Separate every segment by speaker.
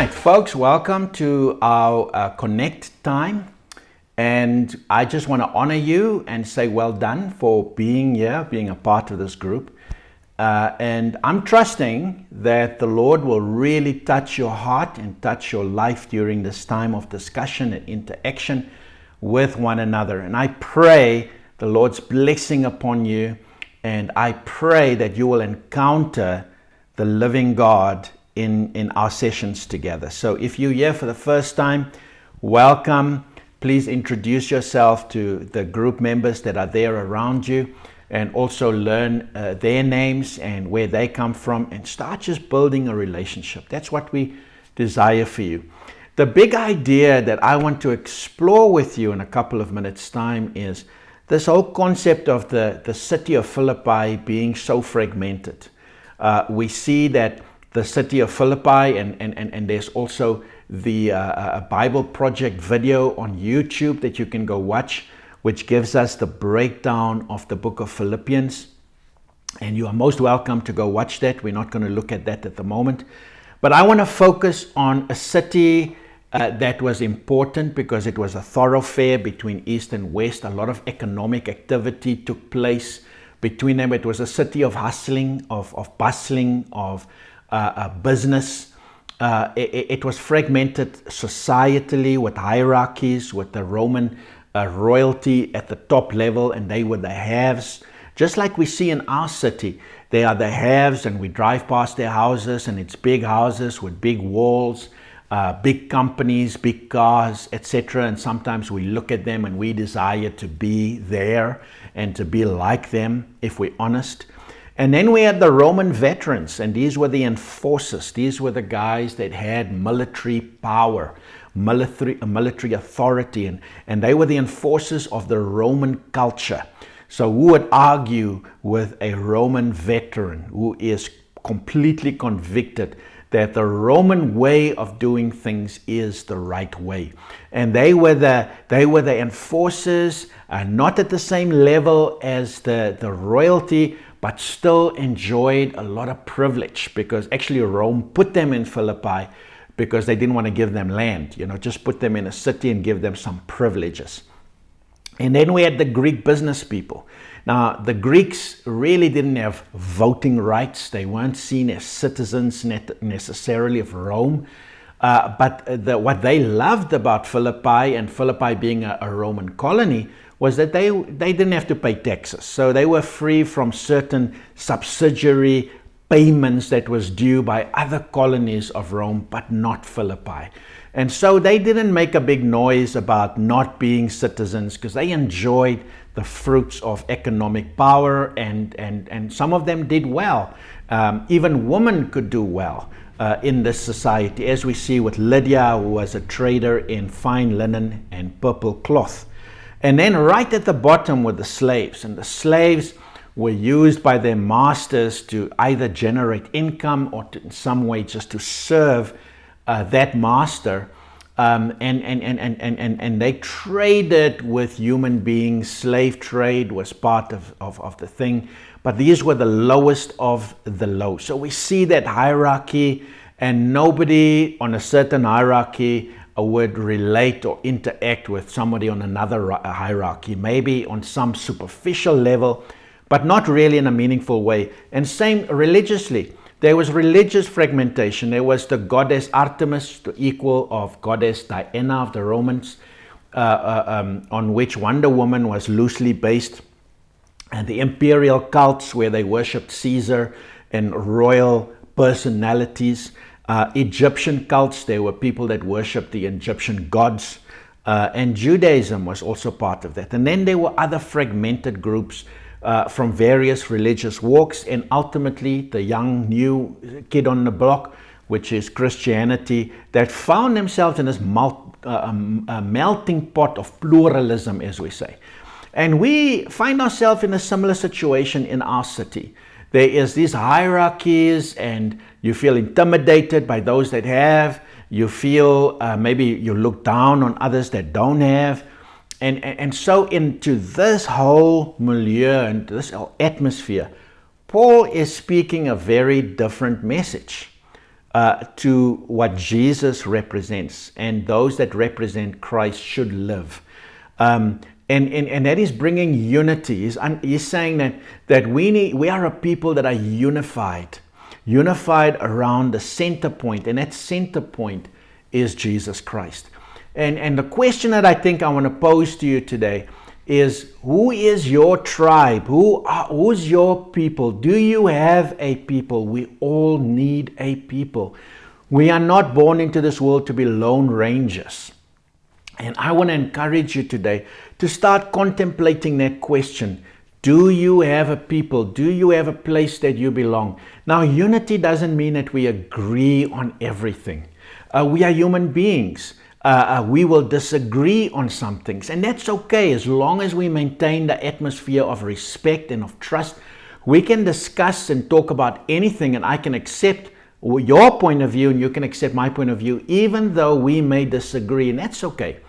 Speaker 1: right, folks, welcome to our Connect time. And I just want to honor you and say well done for being here, being a part of this group. And I'm trusting that the Lord will really touch your heart and touch your life during this time of discussion and interaction with one another. And I pray the Lord's blessing upon you. And I pray that you will encounter the living God in our sessions together. So if you're here for the first time, welcome. Please introduce yourself to the group members that are there around you, and also learn their names and where they come from, and start just building a relationship. That's what we desire for you. The big idea that I want to explore with you in a couple of minutes' time is this whole concept of the city of Philippi being so fragmented. We see that the city of Philippi, and there's also the Bible Project video on YouTube that you can go watch, which gives us the breakdown of the book of Philippians. And you are most welcome to go watch that. We're not going to look at that at the moment. But I want to focus on a city that was important because it was a thoroughfare between East and West. A lot of economic activity took place between them. It was a city of hustling, of bustling, of business. It was fragmented societally with hierarchies, with the Roman royalty at the top level, and they were the haves. Just like we see in our city, they are the haves, and we drive past their houses, and it's big houses with big walls, big companies, big cars, etc. And sometimes we look at them and we desire to be there and to be like them, if we're honest. And then we had the Roman veterans, and these were the enforcers. These were the guys that had military power, military authority, and they were the enforcers of the Roman culture. So who would argue with a Roman veteran who is completely convicted that the Roman way of doing things is the right way? And they were the enforcers, not at the same level as the royalty, but still enjoyed a lot of privilege, because actually Rome put them in Philippi because they didn't want to give them land, just put them in a city and give them some privileges. And then we had the Greek business people. Now, the Greeks really didn't have voting rights. They weren't seen as citizens necessarily of Rome. But what they loved about Philippi, and Philippi being a Roman colony, was that they didn't have to pay taxes. So they were free from certain subsidiary payments that was due by other colonies of Rome, but not Philippi. And so they didn't make a big noise about not being citizens, because they enjoyed the fruits of economic power, and some of them did well. Even women could do well in this society, as we see with Lydia, who was a trader in fine linen and purple cloth. And then right at the bottom were the slaves, and the slaves were used by their masters to either generate income or in some way just to serve that master. And they traded with human beings. Slave trade was part of the thing, but these were the lowest of the low. So we see that hierarchy, and nobody on a certain hierarchy would relate or interact with somebody on another hierarchy, maybe on some superficial level, but not really in a meaningful way. And same religiously. There was religious fragmentation. There was the goddess Artemis, the equal of goddess Diana of the Romans, on which Wonder Woman was loosely based, and the imperial cults where they worshipped Caesar and royal personalities. Egyptian cults, there were people that worshipped the Egyptian gods, and Judaism was also part of that. And then there were other fragmented groups from various religious walks, and ultimately the young new kid on the block, which is Christianity, that found themselves in this melting pot of pluralism, as we say. And we find ourselves in a similar situation in our city. There is these hierarchies, and you feel intimidated by those that have. You feel maybe you look down on others that don't have. And so into this whole milieu and this whole atmosphere, Paul is speaking a very different message. to what Jesus represents, and those that represent Christ should live. And that is bringing unity. He's saying that we are a people that are unified around the center point, and that center point is Jesus Christ. And the question that I think I want to pose to you today is, who is your tribe? Who's your people? Do you have a people? We all need a people. We are not born into this world to be lone rangers. And I want to encourage you today to start contemplating that question. Do you have a people? Do you have a place that you belong? Now, unity doesn't mean that we agree on everything. We are human beings. We will disagree on some things, and that's okay as long as we maintain the atmosphere of respect and of trust. We can discuss and talk about anything, and I can accept your point of view and you can accept my point of view, even though we may disagree, and that's okay.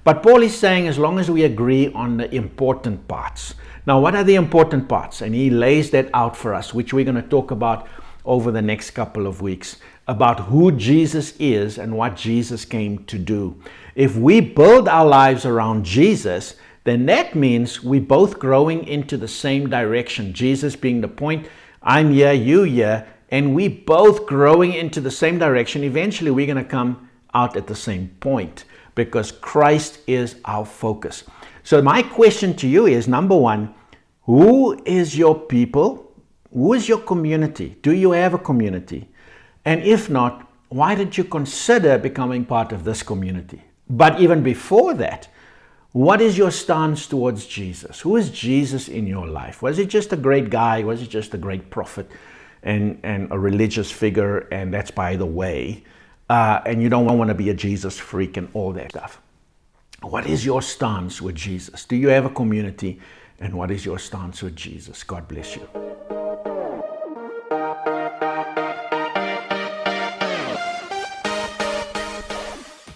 Speaker 1: But Paul is saying as long as we agree on the important parts. Now, what are the important parts? And he lays that out for us, which we're going to talk about over the next couple of weeks, about who Jesus is and what Jesus came to do. If we build our lives around Jesus, then that means we're both growing into the same direction. Jesus being the point, I'm here, you here, and we both growing into the same direction. Eventually, we're going to come out at the same point because Christ is our focus. So my question to you is, number one, who is your people? Who is your community? Do you have a community? And if not, why did you consider becoming part of this community? But even before that, what is your stance towards Jesus? Who is Jesus in your life? Was he just a great guy? Was he just a great prophet and a religious figure? And that's by the way. And you don't want to be a Jesus freak and all that stuff. What is your stance with Jesus? Do you have a community? And what is your stance with Jesus? God bless you.